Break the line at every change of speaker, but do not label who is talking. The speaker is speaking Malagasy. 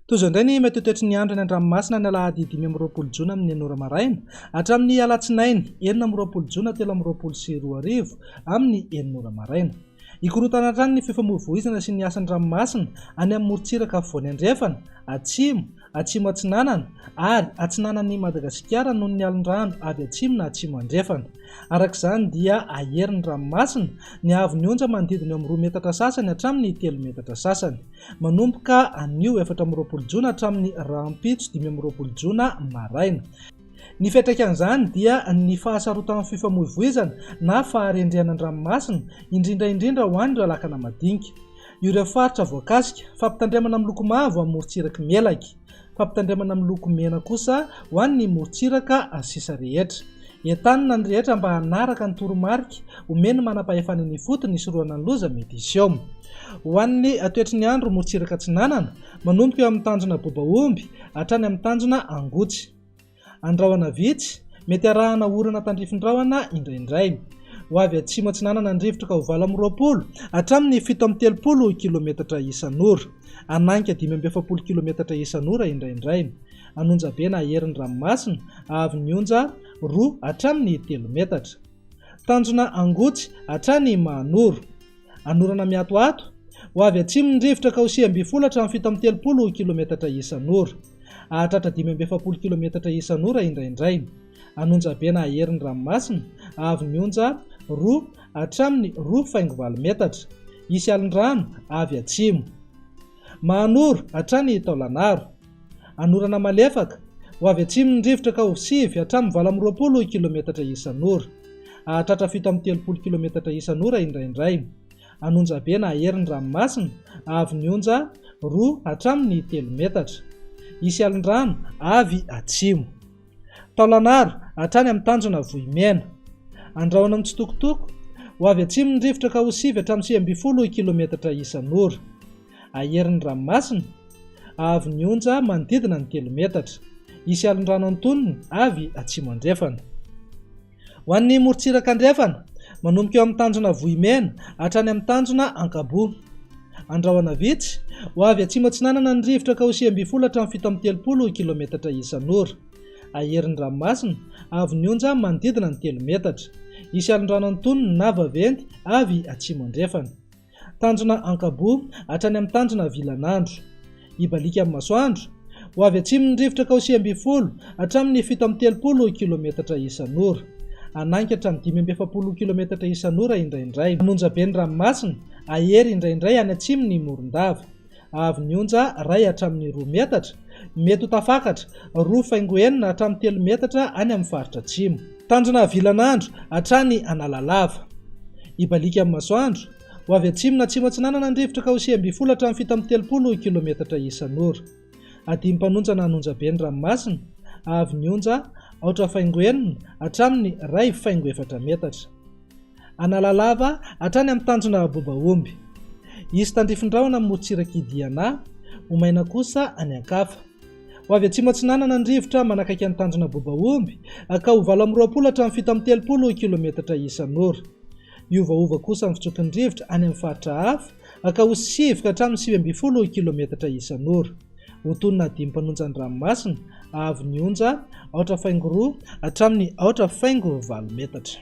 Toy indray ny mety toetry ny andro ny an-dranomasina ny alahady 5 Jona amin'ny 9 maraina hatramin'ny alatsinainy 20 Jona 2024 amin'ny 9 maraina. Ikorotana hatrany ny fifamoivoizana sy ny asan'ny ranomasina any amin'ny morontsiraka afovoany andrefana, atsimo atsinanana ary atsinanan'i Madagasikara noho ny alin-drano avy atsimo na atsimo andrefana. Arak'izany dia aherin'ny ranomasina ny avy onja manodidina amin'ny 2 metatra sasany hatramin'ny 3 metatra sasany. Manomboka anio 14 Jona hatramin'ny rahampitso 15 Jona maraina. Ny fiantraikan'izany dia ny fahasarotan'ny fifamoivoizana na faharendrehan'ny ranomasina indrindra ho an'ireo lakana madinika. Ireo faritra voakasika fampitandremana amin'ny loko mavo amin'ny morontsiraka melaky, fampitandremana amin'ny loko mena kosa ho an'ny morontsiraka sisa rehetra. Entanina ny rehetra mba hanaraka ny toromarika omeny manam-pahefana ny fotony isorohana ny loza METEO. Ho an'ny toetry ny andro morontsiraka atsinanana manomboka eo amin'ny tanjona bobaomby hatrany amin'ny tanjona angotsy. Andrahoana vitsy mety arahana orana tandrifin-drahona indraindray. Ho avy atsimo atsinanana ny rivotra ka ho 20 hatramin'ny 730 kilometatra isan'ora, ananika 570 kilometatra isan'ora indraindray. Anonjabena aherin'ny ranomasina avy nionja 2 hatramin'ny 3 metatra. Tanjona angotsy hatrany manoro. Anorana miatoato ho avy atsimo ny rivotra ka ho 30 hatramin'ny 730 kilometatra isan'ora, hahatratra 570 kilometatra isan'ora indraindray. Anonjabena aherin'ny ranomasina avy nionja 2 hatramin'ny 2,9 metatra. Isy alin-drano avy atsimo. Manoro hatrany taolanaro. Anorana malefaka ho avy atsimo ny rivotra ka ho 7 hatramin'ny 20 kilometatra isan'ora, hahatratra 730 kilometatra isan'ora indraindray. Anonjabena aherin'ny ranomasina avy nionja 2 hatramin'ny 3 metatra. Isy alin-drano avy atsimo. Taolanaro hatrany amin'ny tanjona vohimena. Andrahoana mitsitokotoko ho avy atsimo ny rivotra ka ho 7 hatramin'ny 30 kilometatra isan'ora. Aherin'ny ranomasina avy nionja manodidina ny 3 metatra. Isy alin-drano antonony avy atsimo andrefana. Ho an'ny morontsiraka andrefana manomboka eo amin'ny tanjona vohimena hatrany amin'ny tanjona ankabo. Andrahoana vitsy ho avy atsimo atsinanana ny rivotra ka ho 30 hatramin'ny 730 kilometatra isan'ora. Aherin'ny ranomasina avy nionja manodidina ny 3 metatra. Isy alin-drano antonony na vaventy avy atsimo andrefana. Tanjona ankabo hatrany amin'ny tanjona VINAN'NY. Ibalika amin'ny masoandro ho avy atsimo ny rivotra ka ho 30 hatramin'ny 730 kilometatra isan'ora, ananika hatramin'ny 570 kilometatra isan'ora indraindray. Anonjaben'ny ranomasina ahery indraindray any atsimon'ny morondava, avy nionja 1 hatramin'ny 2 metatra, mety ho tafakatra 2,9 hatramin'ny 3 metatra any amin'ny faritra atsimo. Tanjona VINAN'NY hatrany analalava. Ibalika amin'ny masoandro ho avy atsimo na atsimo atsinanana ny rivotra ka ho 30 hatramin'ny 730 kilometatra isan'ora. Adimy mpanonjana anonjaben'ny ranomasina avy nionja 4,9 hatramin'ny 1,4 metatra. Analalava hatrany amin'ny tanjona bobaomby. Isy tandrifin-drahona amin'ny morontsiraka idiana, omaina kosa any ankafa. Ho avy atsimo atsinanana ny rivotra manakaiky ny tanjona bobaomby ka ho 20 hatramin'ny 730 kilometatra isan'ora. Iovaova kosa amin'ny fitsokon'ny rivotra any amin'ny faritra hafa ka ho 7 hatramin'ny 70 kilometatra isan'ora. Ho tonona 5 mpanonjan'ny ranomasina avy nionja 4,2 hatramin'ny 4,9 metatra.